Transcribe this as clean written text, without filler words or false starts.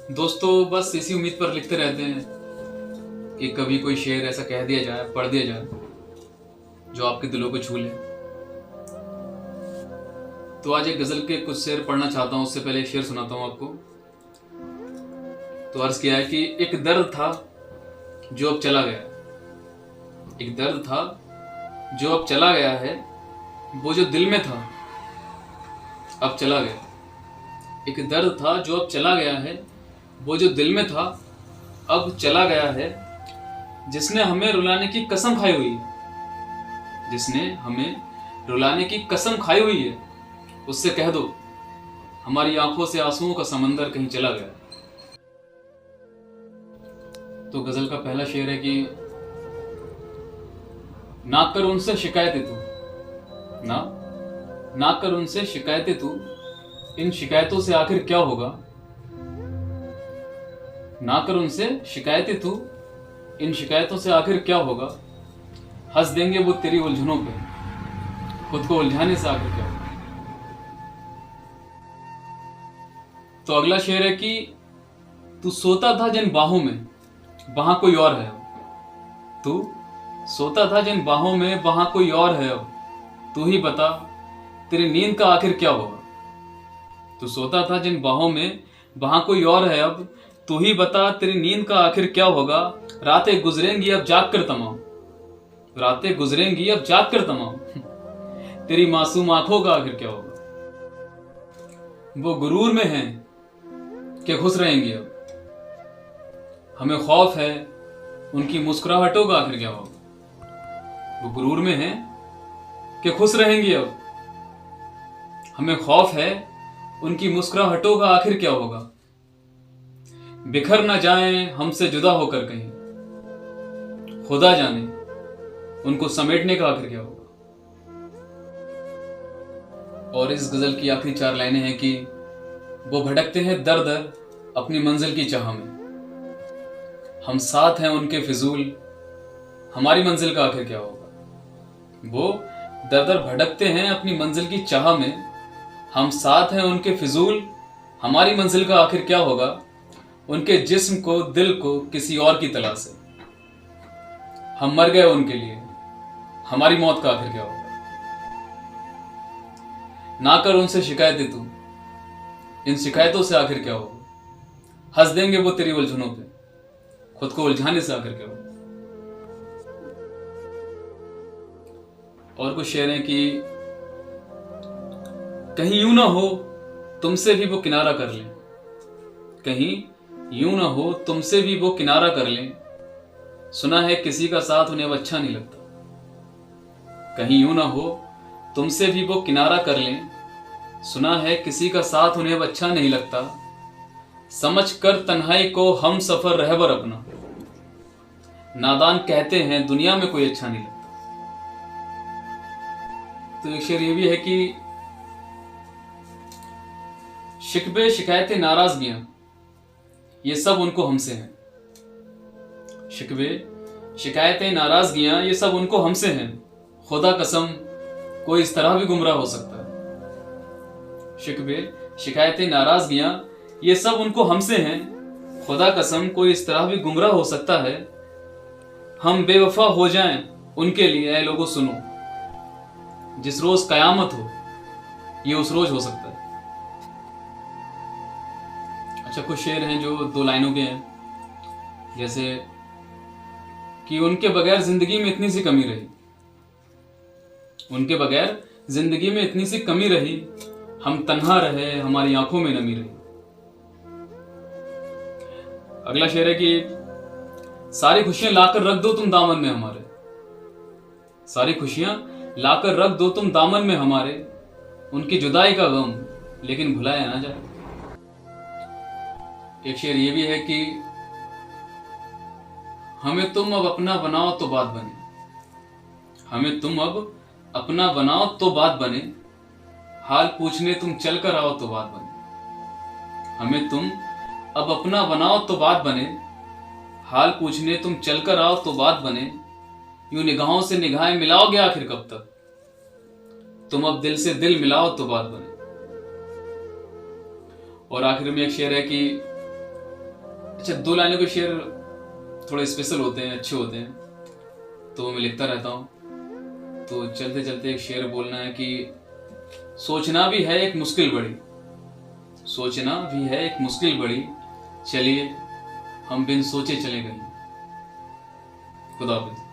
दोस्तों बस इसी उम्मीद पर लिखते रहते हैं कि कभी कोई शेर ऐसा कह दिया जाए, पढ़ दिया जाए जो आपके दिलों को छू ले। तो आज एक गजल के कुछ शेर पढ़ना चाहता हूं। उससे पहले एक शेर सुनाता हूं आपको। तो अर्ज किया है कि एक दर्द था जो अब चला गया, एक दर्द था जो अब चला गया है, वो जो दिल में था अब चला गया। एक दर्द था जो अब चला गया है, वो जो दिल में था अब चला गया है। जिसने हमें रुलाने की कसम खाई हुई है, जिसने हमें रुलाने की कसम खाई हुई है, उससे कह दो हमारी आंखों से आंसुओं का समंदर कहीं चला गया। तो गजल का पहला शेर है कि ना कर उनसे शिकायतें तू, ना कर उनसे शिकायतें तू, इन शिकायतों से आखिर क्या होगा। ना कर उनसे शिकायतें तू, इन शिकायतों से आखिर क्या होगा। हंस देंगे वो तेरी उलझनों पे, खुद को उलझाने से आखिर क्या होगा। तो अगला शेर है कि तू सोता था जिन बाहों में, वहां कोई और है अब। तू सोता था जिन बाहों में, वहां कोई और है अब। तू ही बता तेरी नींद का आखिर क्या होगा। तू सोता था जिन बाहों में, वहां कोई और है अब। तू ही बता तेरी नींद का आखिर क्या होगा। रातें गुजरेंगी अब जाग कर तमाम, रातें गुजरेंगी अब जाग कर तमाम, तेरी मासूम आंखों का आखिर क्या होगा। वो गुरूर में हैं कि खुश रहेंगी अब, हमें खौफ है उनकी मुस्कुराहटों का आखिर क्या होगा। वो गुरूर में हैं कि खुश रहेंगी अब, हमें खौफ है उनकी मुस्कुराहटों का आखिर क्या होगा। बिखर ना जाएं हमसे जुदा होकर कहीं, खुदा जाने उनको समेटने का आखिर क्या होगा। और इस गजल की आखिरी चार लाइनें हैं कि वो भटकते हैं दर दर अपनी मंजिल की चाह में, हम साथ हैं उनके फिजूल, हमारी मंजिल का आखिर क्या होगा। वो दर दर भटकते हैं अपनी मंजिल की चाह में, हम साथ हैं उनके फिजूल, हमारी मंजिल का आखिर क्या होगा। उनके जिस्म को दिल को किसी और की तलाश से, हम मर गए उनके लिए, हमारी मौत का आखिर क्या होगा। ना कर उनसे शिकायतें तू, इन शिकायतों से आखिर क्या होगा। हंस देंगे वो तेरी उलझनों पे, खुद को उलझाने से आखिर क्या होगा। और कुछ शेर हैं कि कहीं यूं ना हो तुमसे भी वो किनारा कर ले, कहीं यूं ना हो तुमसे भी वो किनारा कर लें। सुना है किसी का साथ उन्हें अब अच्छा नहीं लगता। कहीं यूं ना हो तुमसे भी वो किनारा कर लें, सुना है किसी का साथ उन्हें अब अच्छा नहीं लगता। समझ कर तन्हाई को हम सफर रहबर अपना, नादान कहते हैं दुनिया में कोई अच्छा नहीं लगता। तो एक शेर ये भी है कि शिकवे शिकायतें नाराजगियां, ये सब उनको हमसे हैं। शिकवे शिकायतें नाराजगियां, ये सब उनको हमसे हैं। खुदा कसम कोई इस तरह भी गुमराह हो सकता है। शिकवे शिकायतें नाराजगियां, ये सब उनको हमसे हैं। खुदा कसम कोई इस तरह भी गुमराह हो सकता है। हम बेवफा हो जाएं उनके लिए, ऐ लोगों सुनो, जिस रोज कयामत हो ये उस रोज हो सकता है। अच्छा, कुछ शेर हैं जो दो लाइनों के हैं, जैसे कि उनके बगैर जिंदगी में इतनी सी कमी रही, उनके बगैर जिंदगी में इतनी सी कमी रही, हम तन्हा रहे हमारी आंखों में नमी रही। अगला शेर है कि सारी खुशियां लाकर रख दो तुम दामन में हमारे, सारी खुशियां लाकर रख दो तुम दामन में हमारे, उनकी जुदाई का गम लेकिन भुलाया ना जाए। एक शेर ये भी है कि हमें तुम अब अपना बनाओ तो बात बने, हमें तुम अब अपना बनाओ तो बात बने, हाल पूछने तुम चल कर आओ तो बात बने। हमें तुम अब अपना बनाओ तो बात बने, हाल पूछने तुम चल कर आओ तो बात बने। यूं निगाहों से निगाहें मिलाओगे आखिर कब तक, तुम अब दिल से दिल मिलाओ तो बात बने। और आखिर में एक शेर है कि अच्छा, 2 लाइनों के शेर थोड़े स्पेशल होते हैं, अच्छे होते हैं, तो मैं लिखता रहता हूँ। तो चलते चलते एक शेर बोलना है कि सोचना भी है एक मुश्किल बड़ी, सोचना भी है एक मुश्किल बड़ी, चलिए हम बिन सोचे चले गए। खुदा हाफिज।